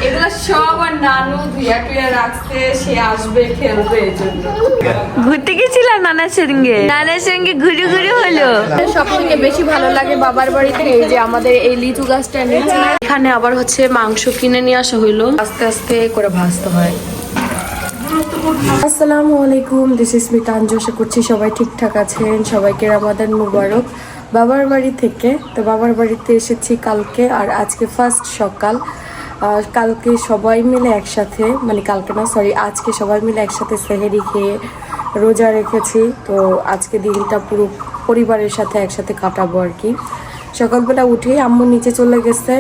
এগুলো সব আর নানু ধুইয়া টুইয়া রাখছে, সে আসবে খেলবে এই জন্য। ঘুরতে গেছিলাম নানার সঙ্গে ঘুরে ঘুরে হলো। সব থেকে বেশি ভালো লাগে বাবার বাড়িতে এই যে আমাদের এই লিচু গাছটা নিচে, এখানে আবার হচ্ছে মাংস কিনে নিয়ে আসা হইলো, আস্তে আস্তে করে ভাজতে হয়। আসসালামু আলাইকুম, দিস ইজ মি তানজু। আশা করছি সবাই ঠিকঠাক আছেন। সবাইকে রমাদান মুবারক বাবার বাড়ি থেকে। তো বাবার বাড়িতে এসেছি কালকে, আর আজকে ফার্স্ট সকাল। কালকে সবাই মিলে একসাথে, মানে কালকে না সরি আজকে সবাই মিলে একসাথে সেহেরি খেয়ে রোজা রেখেছি। তো আজকে দিনটা পুরো পরিবারের সাথে একসাথে কাটাবো আর কি। সকালবেলা উঠেই আম্মু নিচে চলে গেছে,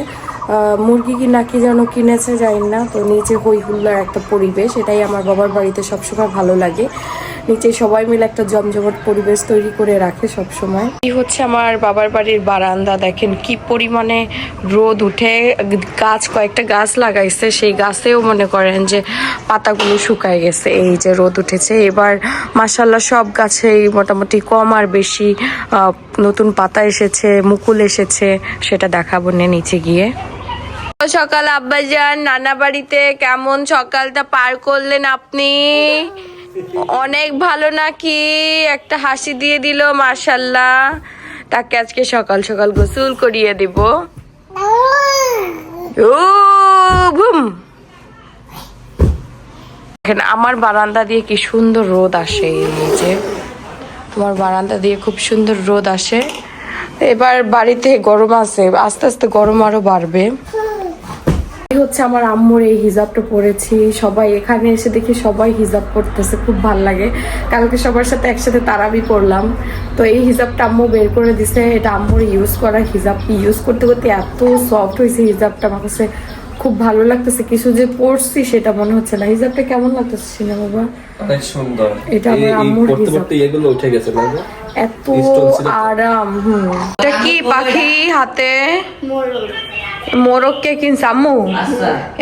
মুরগি কি নাকি যেন কিনেছে জানি না। তো নিচে হই হুল্লার একটা পরিবেশ, এটাই আমার বাবার বাড়িতে সবসময় ভালো লাগে। নিচে সবাই মিলে একটা জমজমাট পরিবেশ তৈরি করে রাখে সবসময়। এই হচ্ছে আমার বাবার বাড়ির বারান্দা, দেখেন কি পরিমাণে রোদ উঠে। গাছ কয়েকটা গাছ লাগাইছে, সেই গাছেও মনে করেন যে পাতাগুলো শুকায় গেছে, এই যে রোদ উঠেছে। এবার মাশাআল্লাহ সব গাছেই মোটামুটি কম আর বেশি নতুন পাতা এসেছে, মুকুল এসেছে, সেটা দেখাবো নিচে গিয়ে। সকাল আব্বাজান নানা বাড়িতে কেমন সকালটা পার করলেন আপনি? অনেক ভালো নাকি? একটা হাসি দিয়ে দিল মাশাআল্লাহ। তাকে আজকে সকাল সকাল গোসল করিয়ে দিব। ও ঘুম। এখানে আমার বারান্দা দিয়ে কি সুন্দর রোদ আসে, এই যে আমার বারান্দা দিয়ে খুব সুন্দর রোদ আসে। এবার বাড়িতে গরম আছে, আস্তে আস্তে গরম আরো বাড়বে। হচ্ছে আমার আম্মুর এই হিজাবটা পরেছি, সবাই এখানে এসে দেখি সবাই হিজাব পরতেছে, খুব ভাল লাগে। কালকে সবার সাথে একসাথে তারাবি পড়লাম, তো এই হিজাবটা আম্মু বের করে দিছে। এটা আম্মুর ইউজ করা হিজাব, ইউজ করতে করতে এত সফট হয়েছে হিজাবটা, আমার কাছে খুব ভালো লাগতেছে। কিছু যে পরছি সেটা মনে হচ্ছে না। হিজাবটা কেমন লাগতেছে সিনা বাবা? অনেক সুন্দর। এটা আমার আম্মুর হিজাব, এগুলো উঠে গেছে না, এত আরাম। এটা কি পাখি হাতে? মোরগ কে কিনছে আম্মু,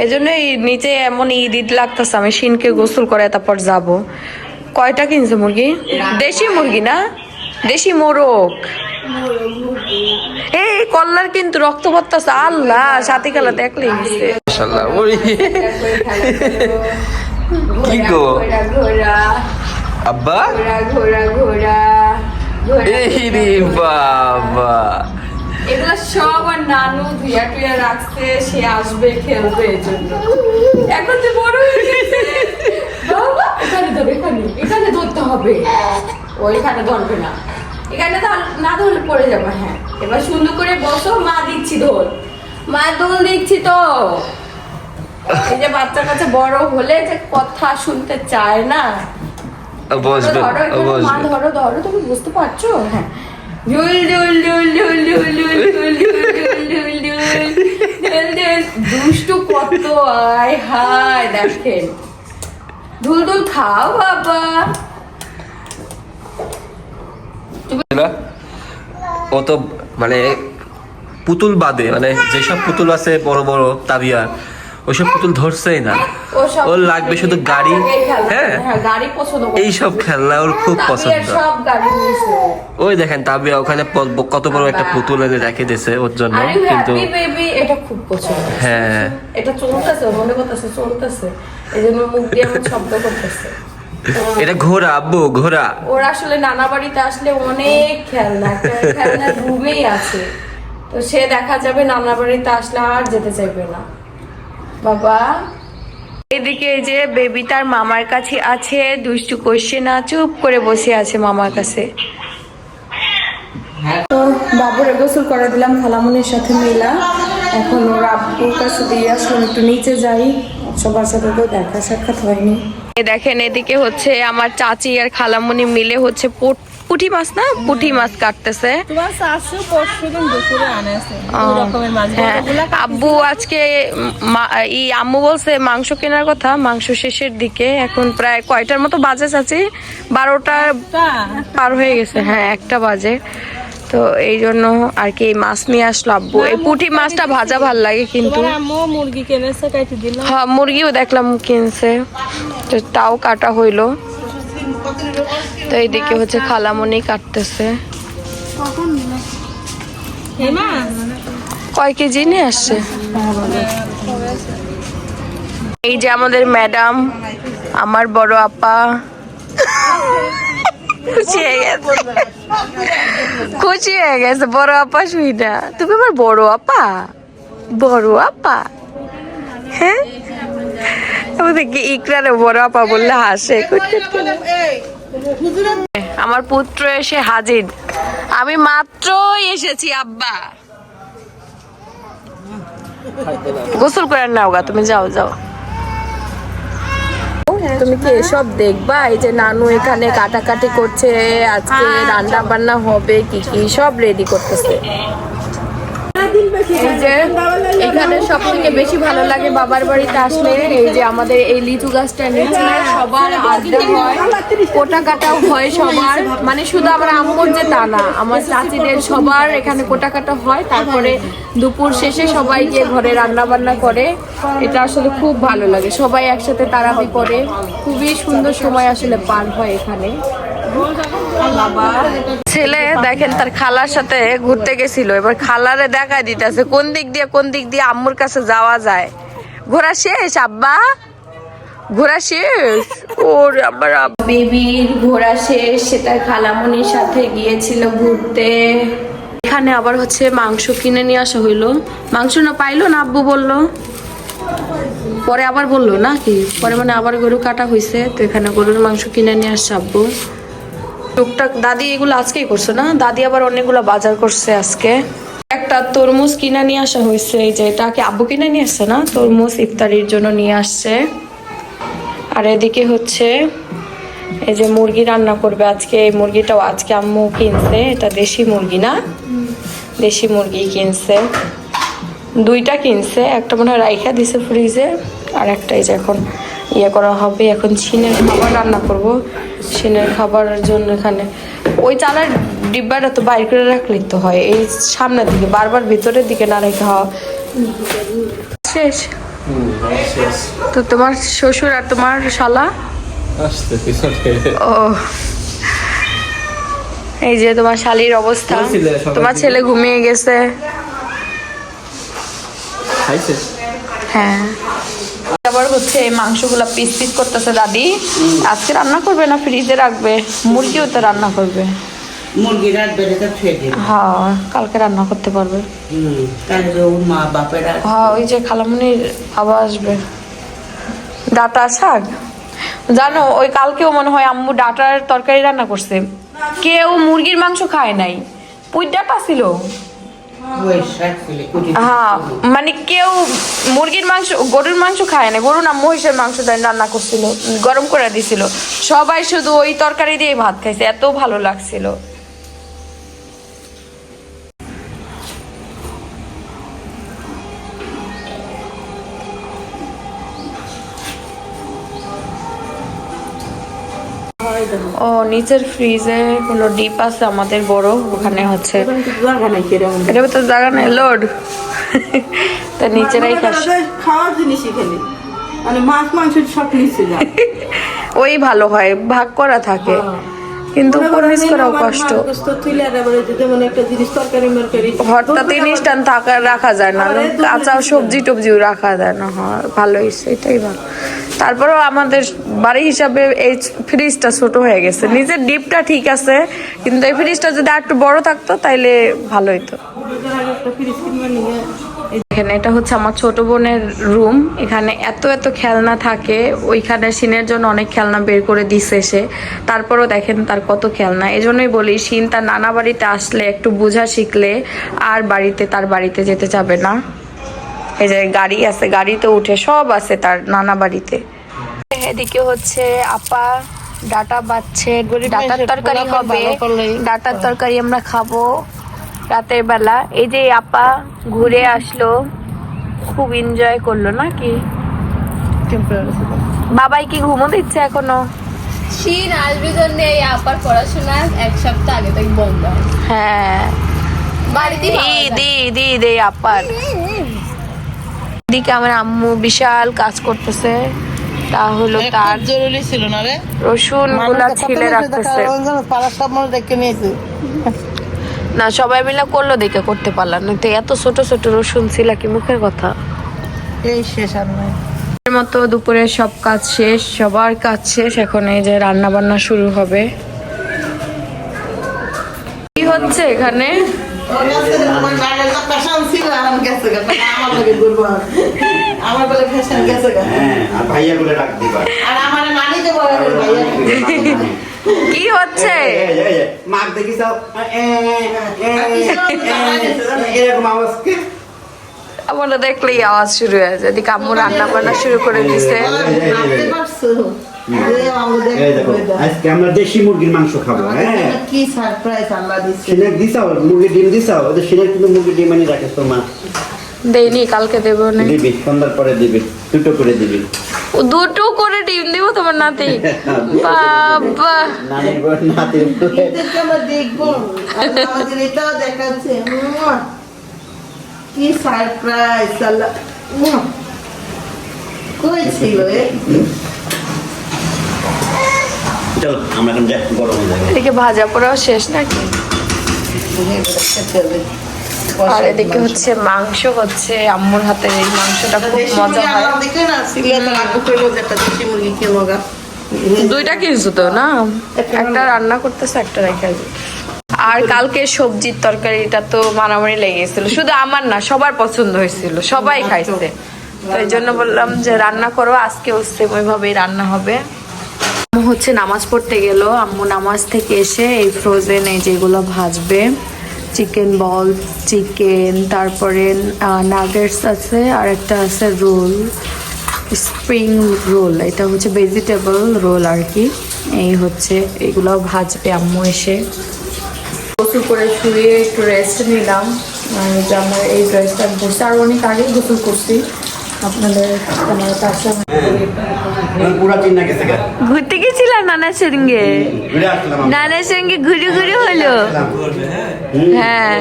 এজন্য নিচে এমন ঈদ লাগতেছে। আমি শিনকে গোসল করে তারপর যাব। কয়টা কিনছে মুরগি? দেশি মুরগি না, দেশি মোরগ। এই কল্লার কিন্তু রক্ত পড়তেছে, আল্লাহ সাথী খেলা দেখলে কি গো আব্বা, ঘোরা ঘোরা এই রে বাবা, এগুলো সব আর নানু ধুইয়া টুইয়া রাখছে, সে আসবে খেলবে এই জন্য। এখন তো বড় হয়ে গেছে বাবা। এখানে ধরবে, এখানে ধরতে হবে, ওইখানে ধরবে না, এখানে না ধরলে পড়ে যাবে। হ্যাঁ এবার সুন্দর করে বসো, মা দিচ্ছি দোল, মা দোল দিচ্ছি। তো এই যে বাচ্চা কাছে বড় হলে যে কথা শুনতে চায় না, বসবে মা ধরো ধরো, তুমি বুঝতে পারছো? হ্যাঁ ঝুল ঝুল ঝুল ঝুল ঝুল ঝুল ঝুল ঝুল ঝুল ঝুল ঝুল। দুষ্টু কত, আয় হায় দেখেন। ধুল ধুল খাও বাবা। ও তো মানে পুতুল বাদে, মানে যেসব পুতুল আছে বড় বড় তাবিয়া, ওইসব পুতুল ধরছেই না। ওর লাগবে শুধু গাড়ি, হ্যাঁ এইসব খেলনা ওর খুব পছন্দ। ওই দেখেন তাবিয়া ওখানে কত বড় একটা পুতুল এনে রেখে দিয়েছে ওর জন্য, কিন্তু এটা খুব পছন্দ। হ্যাঁ এটা চলতেছে, মনে করতেছে চলতেছে, এই জন্য মুখ দিয়ে এমন শব্দ করতেছে। এটা ঘোড়া আব্বু, ঘোড়া। ওর আসলে নানা বাড়িতে আসলে অনেক খেলনা, খেলনা রুমেই আছে, তো সে দেখা যাবে নানা বাড়িতে আসলে আর যেতে চাইবে না বাবা। এদিকে এই যে বেবি তার মামার কাছে আছে, দুষ্টু করছে না, চুপ করে বসে আছে মামার কাছে। তো বাবুরে গোসল করে দিলাম খালামুনির সাথে মিলা। এখন ওর আব্বুর কাছে দিয়ে আসলাম, একটু নিচে যাই, সবার সাথে তো দেখা সাক্ষাৎ হয়নি। দেখেন এদিকে হচ্ছে আমার চাচি আর খালামুনি মিলে হচ্ছে পুঁটি মাছ, না পুঁটি মাছ কাটতেছে। আব্বু আজকে আম্মু বলছে মাংস কেনার কথা, মাংস শেষের দিকে। এখন প্রায় কয়টার মতো বাজে চাচি? 12টা পার হয়ে গেছে। হ্যাঁ 1টা বাজে। তো এই জন্য আর কি মাছ নিয়ে আসলো আব্বু। এই পুঁটি মাছটা ভাজা ভাল লাগে, কিন্তু হ্যাঁ মুরগিও দেখলাম কিনছে, তো তাও কাটা হইলো। তো এইদিকে হচ্ছে খালামনি কাটতেছে। কয় কেজি নিয়ে আসছে? এই যে আমাদের ম্যাডাম, আমার বড় আপা। খুশি হয়ে গেছে, খুশি হয়ে গেছে বড় আপা শুইনা। তুমি আমার বড় আপা, বড় আপা। হ্যাঁ, আমাদেরকে ইকরারে বড় আপা বললে হাসে। আমার পুত্র এসে হাজির। আমি মাত্রই এসেছি আব্বা। গোসল করে নাও গা, তুমি যাও যাও। তুমি কি এসব দেখবা? এই যে নানু এখানে কাটাকাটি করছে, আজকে রান্না বান্না হবে, কি কি সব রেডি করতেছে। এই যে এখানে সব থেকে বেশি ভালো লাগে বাবার বাড়িতে আসলে এই যে আমাদের এই লিচু গাছটা নিচে সবার আড্ডা হয়, কোটা কাটাও হয় সবার, মানে শুধু আমার আম্মুর যে তা না, আমার চাচিদের সবার এখানে কোটা কাটা হয়। তারপরে দুপুর শেষে সবাই গিয়ে ঘরে রান্না বান্না করে। এটা আসলে খুব ভালো লাগে, সবাই একসাথে তাড়াতাড়ি করে, খুবই সুন্দর সময় আসলে পার হয় এখানে। ছেলে দেখেন তার খালার সাথে ঘুরতে গেছিল, এবার খালারে দেখা দিতেছে কোন দিক দিয়ে আম্মুর কাছে যাওয়া যায়। ঘোরা শেষ আব্বা, ঘোরা শেষ। ওর আবার বেবির ঘোরা শেষ, সেটা খালামনির সাথে গিয়েছিল ঘুরতে। এখানে আবার হচ্ছে মাংস কিনে নিয়ে আসা হইলো। মাংস না পাইলো না, আব্বু বললো পরে, আবার বললো না কি পরে, মানে আবার গরু কাটা হয়েছে, তো এখানে গরুর মাংস কিনে নিয়ে আসছে আব্বু। টুকটাক দাদি এগুলো আজকেই করছে না, দাদি আবার অনেকগুলো বাজার করছে আজকে। একটা তরমুজ কিনে নিয়ে আসা হয়েছে, এই যে এটাকে আব্বু কিনে নিয়ে আসছে না, তরমুজ ইফতারির জন্য নিয়ে আসছে। আর এদিকে হচ্ছে এই যে মুরগি রান্না করবে আজকে। এই মুরগিটাও আজকে আম্মু কিনছে, এটা দেশি মুরগি না, দেশি মুরগি কিনছে, দুইটা কিনছে, একটা মনে হয় রাইখা দিছে ফ্রিজে, আর একটাই যে এখন ইয়ে করা হবে। এখন ছিনের খাবার রান্না করব, ছিনের খাবারের জন্য এখানে ওই চালের ডিব্বাটা তো বাইর করে রাখলেই তো হয়, এই সামনের দিকে বারবার ভিতরের দিকে না রেখে হওয়া শেষ। তো তোমার শ্বশুর আর তোমার শালা ও, এই যে তোমার শালির অবস্থা, তোমার ছেলে ঘুমিয়ে গেছে। হ্যাঁ, আবার হচ্ছে এই মাংসগুলা পিস পিস করতেছে দাদি। আজকে রান্না করবে না ফ্রিজে রাখবে? মুরগিও তো রান্না করবে। মুরগি রাখবে, হ্যাঁ, কালকে রান্না করতে পারবে। মা বাপেরা হ্যাঁ, ওই যে খালামুনির বাবা আসবে। ডাটা শাক জানো, ওই কালকেও মনে হয় আম্মু ডাটার তরকারি রান্না করছে। কেউ মুরগির মাংস খায় নাই, পুঁই ডাটা ছিল। হ্যাঁ, মানে কেউ মুরগির মাংস, গরুর মাংস খায় না, গরু না মহিষের মাংস রান্না করছিল, গরম করে দিছিল, সবাই শুধু ওই তরকারি দিয়ে ভাত খাইছে, এত ভালো লাগছিল। ও নিচের ফ্রিজে হলো ডিপ আছে আমাদের বড়, ওখানে হচ্ছে এটা তো জায়গা নাই, লোড তা নিচেরাই খাওয়ার জিনিসই খেলি, মানে মাছ মাংস সব নিচে যায়। ওই ভালো হয়, ভাগ করা থাকে, কিন্তু পরিবেশ করাও কষ্ট। হঠাৎ ইনস্ট্যান্ট রাখা যায় না, কাঁচা সবজি টবজিও রাখা যায় না। হ্যাঁ, ভালোই, সেটাই ভালো। তারপরেও আমাদের বাড়ি হিসাবে এই ফ্রিজটা ছোট হয়ে গেছে, নিজের ডিপটা ঠিক আছে, কিন্তু এই ফ্রিজটা যদি একটু বড় থাকতো তাইলে ভালো হতো। এখানে এটা হচ্ছে আমার ছোট বোনের রুম, এখানে এত এত খেলনা থাকে, ওইখানে সিনের জন্য অনেক খেলনা বের করে দিছে সে, তারপরও দেখেন তার কত খেলনা। এই জন্যই বলি সিন তার নানা বাড়িতে আসলে একটু বোঝা শিখলে আর তার বাড়িতে যেতে যাবে না। এই যে গাড়ি আছে, গাড়িতে উঠে সব আছে তার নানা বাড়িতে। এদিকে হচ্ছে আপা ডাটা বাচ্ছে, ডাটার তরকারি হবে, ডাটার তরকারি আমরা খাবো রাতের বেলা। এই যে আপা ঘুরে আসলো, খুব এনজয় করলো নাকি? বাবাই কি ঘুমো দিচ্ছে এখনো? শীত আসবে জন্য এই আপার পড়াশোনা এক সপ্তাহ আগে থেকে বন্ধ। হ্যাঁ, বাড়িতে ঈদ এই আপার। এদিকে আমার আম্মু বিশাল কাজ করতেছে, তা হলো তার জরুরি ছিল না রে, রসুন গুলা ছিলে রাখতেছে না, সবাই মিলে করলো দেখে করতে পারলাম না, তো এত ছোট ছোট রসুন ছিল কি মুখের কথা। এই শেষ আর নাই। এর মতো দুপুরে সব কাজ শেষ, সবার কাজ শেষ। এখন এই যে রান্না বান্না শুরু হবে। কি হচ্ছে এখানে? কি হচ্ছে? আমরা দেখলেই আওয়াজ শুরু হয়ে যায়। এদিকে আম্মু রান্না বান্না শুরু করে দিছে। আজকে আমরা দেশি মুরগির মাংস খাবো। হ্যাঁ, কি সারপ্রাইজ আল্লাহ দিচ্ছে। সিনেক দিছাও, মুরগির ডিম দিছাও। ওদের সিনেক কিন্তু মুরগির ডিম আনি রাখে তোর মা। দেইনি, কালকে দেবো না। দিবি, সন্ধ্যার পরে দিবি, দুটো করে দিবি। দুটো করে ডিম দিব তোমার নাতি? বাবা, নানির বউ নাতি। এদেরকে আমরা দেখবো, আমাদের এটাও দেখাচ্ছে। কি সারপ্রাইজ আল্লাহ। কই ছিল চল আমরা এখন যাই, গরম হয়ে যাবে। এদিকে ভাজা পোড়াও শেষ নাকি? আর এদিকে হচ্ছে মাংস হচ্ছে, আম্মুর হাতের এই মাংসটা খুব মজা হয়। দুইটা কিনছো তো না? একটা রান্না করতেছে, একটা রেখে দিই। আর কালকে সবজির তরকারিটা তো মারামারি লেগে গেছিল, শুধু আমার না, সবার পছন্দ হয়েছিল, সবাই খাইছে। তো এই জন্য বললাম যে রান্না করো, আজকে হচ্ছে ওইভাবেই রান্না হবে। আম্মু হচ্ছে নামাজ পড়তে গেল। আম্মু নামাজ থেকে এসে এই ফ্রোজেন এই যেগুলো ভাজবে, চিকেন বল, চিকেন, তারপরে নাগেটস আছে, আর একটা আছে রোল, স্প্রিং রোল। এটা হচ্ছে ভেজিটেবল রোল আর কি। এই হচ্ছে এগুলো ভাজবে আম্মু এসে। গোসল করে শুয়ে একটু রেস্ট নিলাম। আর যে আমার এই ড্রেসটা পরছি, আর অনেক আগে গোসল করছি। আপনাদের ঘুরতে গেছিলাম নানার সঙ্গে, নানার সঙ্গে ঘুরে ঘুরে হলো। হ্যাঁ,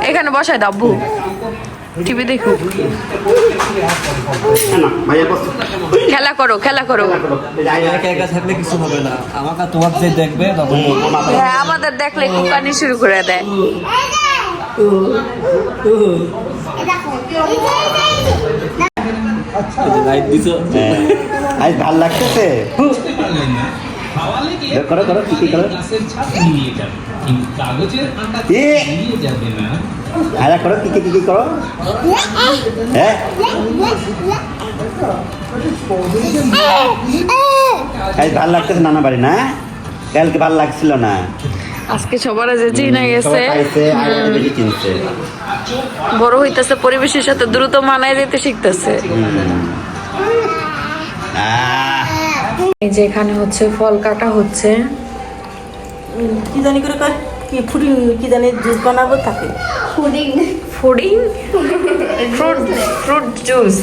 এখানে বসায় দাও, আব্বু টিভি দেখুক, খেলা করো, খেলা করো। থাকলে কিছু হবে না, আমাকে তোমার যে দেখবে হ্যাঁ, আমাদের দেখলে কুকানি শুরু করে দেয়। আজ ভাল লাগতেছে। করো করো, কি করো, আরে করো, কি করো। হ্যাঁ, আজ ভাল লাগতেছে নানা বাড়ি না? কালকে ভাল লাগছিল না, আজকে সবার যে চিনা গেছে, চিনছে, বড় হইতেছে, পরিবেশের সাথে দ্রুত মানায় যেতে শিখতেছে। এই যে এখানে হচ্ছে ফল কাটা হচ্ছে, কি জানি করে কয় কি ফুডিং, কি জানি জুস বানাবো থাকে। ফুডিং ফ্রুট জুস,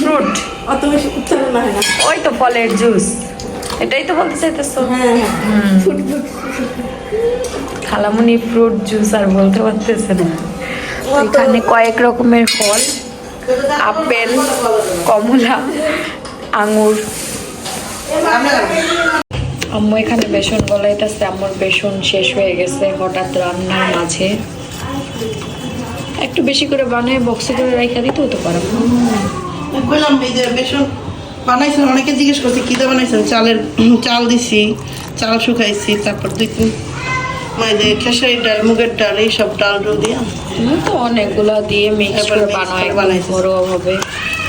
ফ্রুট অত বেশি উচ্চারণ হয় না। ওই তো ফলের জুস, এটাই তো বলতে চাইতেছো? খালামুনি ফ্রুট জুস আর বলতে পারতেছে না। এখানে কয়েক রকমের ফল, আপেল, কমলা, আঙুর। আম্মু এখানে বেসন গলাইতেছে। আম্মুর বেসন শেষ হয়ে গেছে হঠাৎ রান্নার মাঝে। একটু বেশি করে বানিয়ে বক্সে করে রেখে দিতে হতে পারে। বললাম এই যে বেসন বানাইছেন, অনেকে জিজ্ঞেস করছে কি দিয়ে বানাইছেন। চাল দিছি, চাল শুকাইছি, তারপর 2-3 মানে যে খেসারি ডাল, মুগের ডাল, এইসব ডাল দিয়ে তুমি তো অনেকগুলা দিয়ে মিক্স করে বানাইছি ঘরোয়া ভাবে।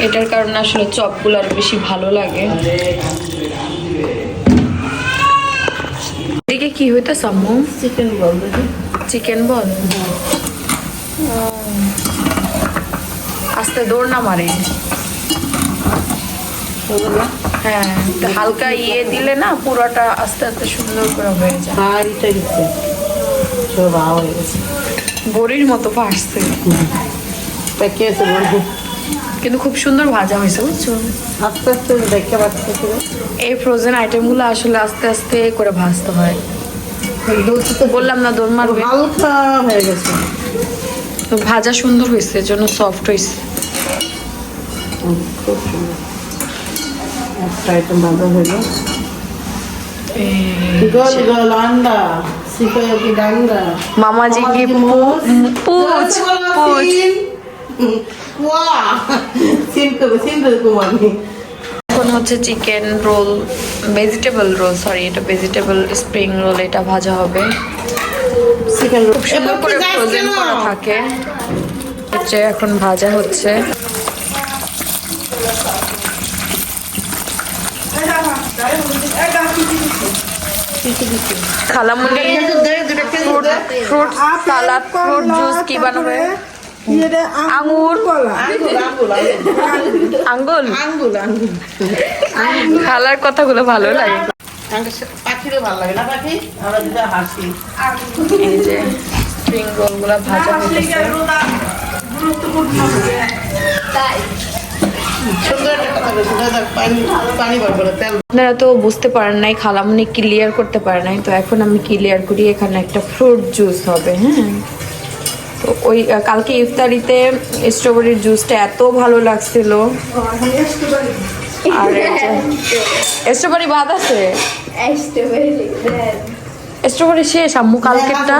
এটার কারণে আসলে চপগুলো আর বেশি ভালো লাগে। এদিকে কি হইতেছে আম্মু? চিকেন বল। চিকেন বল, আস্তে দৌড় না মারে। হ্যাঁ, হালকা ইয়ে দিলে না পুরোটা আস্তে আস্তে সুন্দর করে হয়ে যায়। বড়ির মতো ফাটছে, কিন্তু খুব সুন্দর ভাজা হয়েছে বুঝছো। আস্তে আস্তে দেখতে পাচ্ছি এই ফ্রোজেন আইটেমগুলো আসলে আস্তে আস্তে করে ভাজতে হয়। বললাম না দৌড় মারবে। হালকা হয়ে গেছে, তো ভাজা সুন্দর হয়েছে, জন্য সফট হয়েছে। খুব সুন্দর একটা আইটেম ভাজা হলো। গোল গোল আন্ডা সিফাইয়া কি ডাঙ্গা মামাজি কি পুচ পুচ। এখন হচ্ছে chicken roll, vegetable roll, sorry এটা ভেজিটেবল স্প্রিং রোল, এটা ভাজা হবে। খুব সুন্দর করে ফ্রোজেন করা থাকে, এটা এখন ভাজা হচ্ছে। খালামুনি ফ্রুট সালাদ, ফ্রুট জুস কি বানাবে? আঙ্গুর, আঙ্গুল। খালার কথাগুলো ভালো লাগে। পাখিরে ভালো লাগে না পাখি, আমরা দিদা হাসি। এই যে স্প্রিং রোল গুলা ভাজা হয়েছে। আপনারা তো বুঝতে পারেন নাই, খালামুনি ক্লিয়ার করতে পারে নাই, তো এখন আমি ক্লিয়ার করি। এখানে একটা ফ্রুট জুস হবে, হ্যাঁ। তো ওই কালকে ইফতারিতে স্ট্রবেরির জুসটা এত ভালো লাগছিল। আর স্ট্রবেরি বাদ আছে, স্ট্রবেরি শেষ আম্মু কালকেরটা।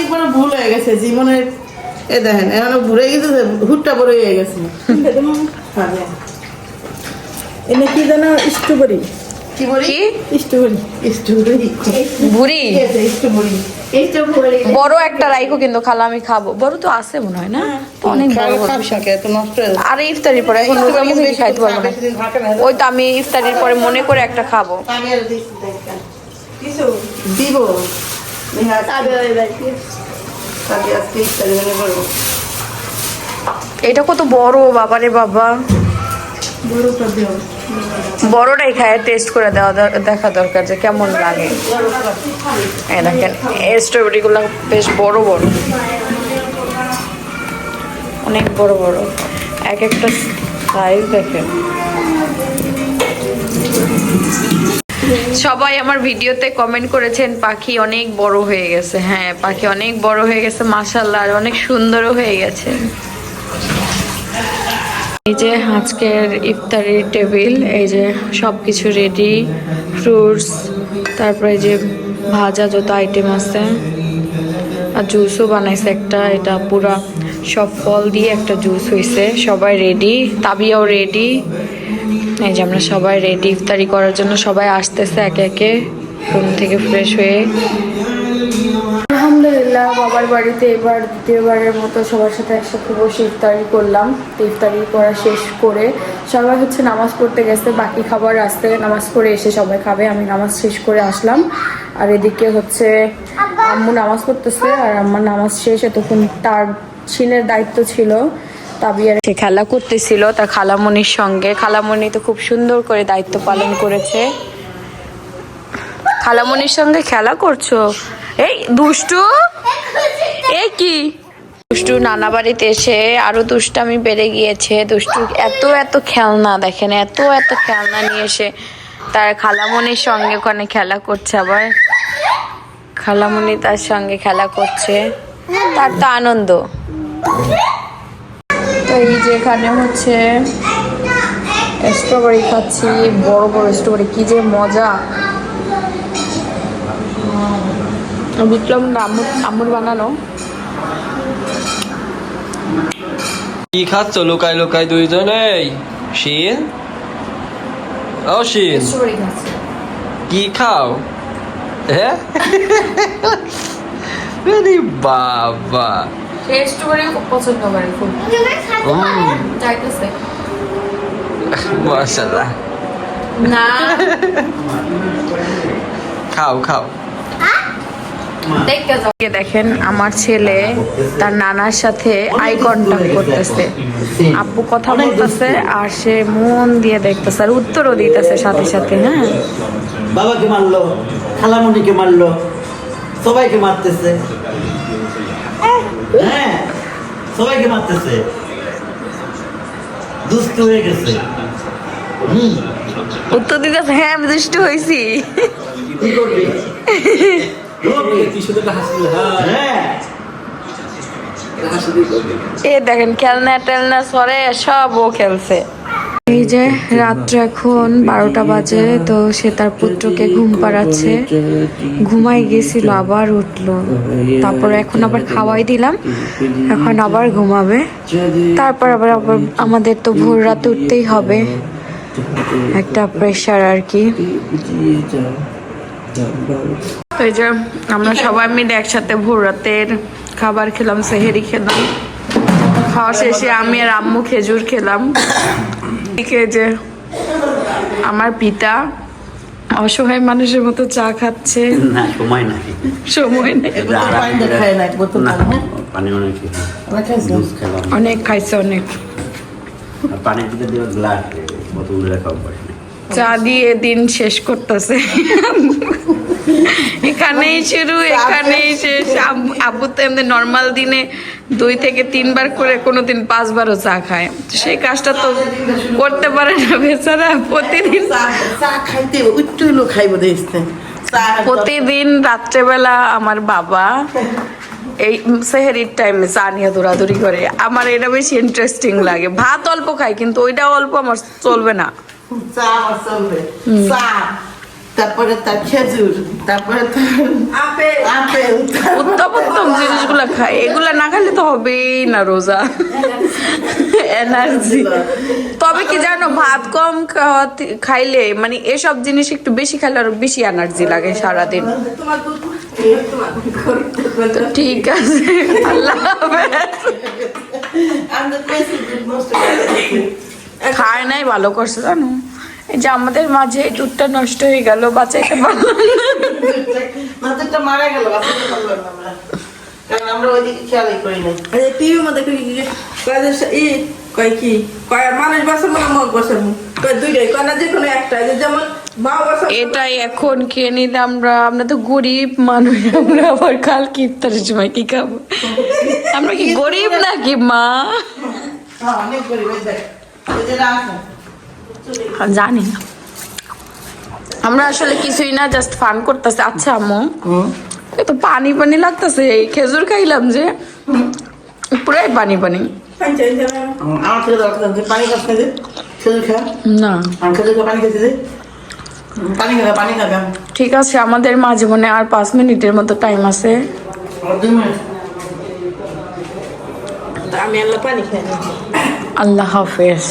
একবার ভুল হয়ে গেছে জীবনের, এ দেখেন এখন ভুলে গেছে, হুটটা বড় হয়ে গেছে। এনে কি জানো, স্ট্রবেরি। কি বলি? স্ট্রবেরি। স্ট্রবেরি ভুরি স্ট্রবেরি বড় একটা রাইখো কিন্তু খালা, আমি খাবো। বড় তো আছে মনে হয় না, তো অনেক বড় বড় বিশাল। নষ্ট হয়ে যাবে। আর ইফতারির পরে এখন রোজা মুখে কি খাইতে পারবো না। ওই তো আমি ইফতারির পরে মনে করে একটা খাবো। আমি আর দিচ্ছি দেখেন দিব আজকে ইফতারি মনে করবো। এটা কত বড় বাবারে বাবা, বড়টা দিও। বড়টাই খায়, টেস্ট করে দেখা দরকার যে কেমন লাগে। এই দেখেন স্ট্রবেরি গুলো বেশ বড় বড়, অনেক বড় বড়, এক একটা সাইজ দেখেন। সবাই আমার ভিডিওতে কমেন্ট করেছেন পাখি অনেক বড় হয়ে গেছে। হ্যাঁ, পাখি অনেক বড় হয়ে গেছে মাশাআল্লাহ, আর অনেক সুন্দরও হয়ে গেছে। এই যে আজকের ইফতারির টেবিল, এই যে সবকিছু রেডি, ফ্রুটস, তারপরে যে ভাজা যত আইটেম আছে, আর জুসও বানাইছে একটা, এটা পুরা সব ফল দিয়ে একটা জুস হয়েছে। সবাই রেডি, তাবিয়াও রেডি। এই যে আমরা সবাই রেডি ইফতারি করার জন্য, সবাই আসতেছে একে একে রুম থেকে ফ্রেশ হয়ে। আলহামদুলিল্লাহ বাবার বাড়িতে এবার দ্বিতীয়বারের মতো সবার সাথে একসাথে বসে ইফতারি করলাম। তো ইফতারি করা শেষ করে সবাই হচ্ছে নামাজ পড়তে গেছে, বাকি খাবার আসতে নামাজ পড়ে এসে সবাই খাবে। আমি নামাজ শেষ করে আসলাম, আর এদিকে হচ্ছে আম্মু নামাজ পড়তেছে, আর আমার নামাজ শেষ। এতক্ষণ তার ছিনের দায়িত্ব ছিল, তাবিয়ার সে খেলা করতেছিল তার খালামণির সঙ্গে। খালামণি তো খুব সুন্দর করে দায়িত্ব পালন করেছে। খালামণির সঙ্গে খেলা করছো? এই দুষ্টু, এই কি দুষ্টু নানা বাড়িতে এসে আরো দুষ্টামি বেড়ে গিয়েছে। দুষ্টু এত এত খেলনা, দেখেন এত এত খেলনা নিয়ে এসে তার খালামণির সঙ্গে ওখানে খেলা করছে। আবার খালামণি তার সঙ্গে খেলা করছে, তার তো আনন্দ। তো এই যে এখানে হচ্ছে স্ট্রবেরি খাচ্ছি, বড় বড় স্ট্রবেরি, কি যে মজা। বিপ্লব আম্মুর বানানো। কি খাচ্ছ লুকাই লুকাই দুইজনে? শিন, ও শিন, স্ট্রবেরি খাচ্ছি। কি খাও? হ্যাঁ আরে বাবা, সে স্ট্রবেরি খুব পছন্দ করে, খুব চাইতেছে। মাশাআল্লাহ, না খাও খাও। দেখেন আমার ছেলে তার নানার সাথে আই কন্টাক্ট করতেছে, আব্বু কথা বলতেছে আর সে মন দিয়ে দেখতেছে আর উত্তরও দিতেছে সাথে সাথে। হ্যাঁ, বাবাকে মারলো, খালামণিকে মারলো, সবাইকে মারতেছে। হ্যাঁ, সবাইকে মারতেছে, দুষ্ট হয়ে গেছে। উত্তর দিতেছে হ্যাঁ আমি দুষ্ট হয়েছি। কি করবি? হ্যাঁ, এ দেখেন খেলনা টেলনা সরে সব ও খেলছে। এই যে রাত্র এখন 12টা বাজে, তো সে তার পুত্রকে ঘুম পাড়াচ্ছে। ঘুমাই গেছিল, আবার উঠলো, তারপরে এখন আবার খাওয়াই দিলাম, এখন আবার ঘুমাবে। তারপর আবার আবার আমাদের তো ভোর রাতে উঠতেই হবে, একটা প্রেশার আর কি। তো এই যে আমরা সবাই মিলে একসাথে ভোর রাতের খাবার খেলাম, সেহেরি খেলাম। খাওয়া শেষে আমি আর আম্মু খেজুর খেলাম। এদিকে যে আমার পিতা অসহায় মানুষের মতো চা খাচ্ছে। না সময় নাই, সময় নেই, পানি অনেক অনেক খাইছে, অনেক পানির দিকে দিয়ে গ্লাস বোতল রাখাও পারে না। চা দিয়ে দিন শেষ করতেছে। এখানেই শুরু, এখানেই শেষ। আব্বু তো এমনি নর্মাল দিনে 2 থেকে 3 বার করে, কোনোদিন 5 বারও চা খায়। সেই কাজটা তো করতে পারে না বেচারা। প্রতিদিন চা খাইতে উচ্চ লোক খাইব দেখতে প্রতিদিন রাত্রেবেলা আমার বাবা এই সেহেরির টাইমে চা নিয়ে দৌড়াদৌড়ি করে। আমার এটা বেশি ইন্টারেস্টিং লাগে। ভাত অল্প খাই, কিন্তু ওইটা অল্প আমার চলবে না। চা আমার চলবে, চা, তারপরে তার খেজুর, তারপরে তার আপেল উত্তম উত্তম জিনিসগুলা খাই, এগুলা না খাইলে তো হবেই না রোজা। এনার্জি। তবে কি জানো, ভাত কম খাইলে মানে এসব জিনিস একটু বেশি খাইলে আরো বেশি এনার্জি লাগে সারাদিন। তো ঠিক আছে, আল্লাহ হাফেজ। খায় নাই, ভালো করছে জানো। এই যে আমাদের মাঝে এই দুধটা নষ্ট হয়ে গেল, বাঁচাইতে পারলাম না। মাথাটা মারা গেল, বাঁচাতে পারলাম না আমরা, কারণ আমরা ওইদিকে খেয়ালই করি না। টিভির মধ্যে কয় কি কয় মানুষ বাঁচাবো না মগ বাঁচাবো, কয় দুইটাই, কয় না যে কোনো একটা, যেমন মা বাঁচাবো। এটাই এখন খেয়ে নিলে আমরা তো গরিব মানুষ, আমরা আবার কালকে ইফতারের সময় কি খাবো? আমরা কি গরিব নাকি মা? অনেক গরিব, ওই যে রাখা জানি না, আমরা আসলে কিছুই না, জাস্ট ফান করতেছে। আচ্ছা আম্মু, এত পানি পানি লাগতেছে, এই খেজুর খাইলাম যে পুরাই পানি পানি। আমার থেকে দরকার পানি খাচ্ছে যে খেজুর খা না, খেজুর খা, পানি খেতে দে, পানি খাবে, পানি খাবে। ঠিক আছে, আমাদের মাঝে মনে আর 5 মিনিটের মতো টাইম আছে। 2 মিনিট আমি আল্লাহ পানি খাই। আল্লাহ হাফেজ।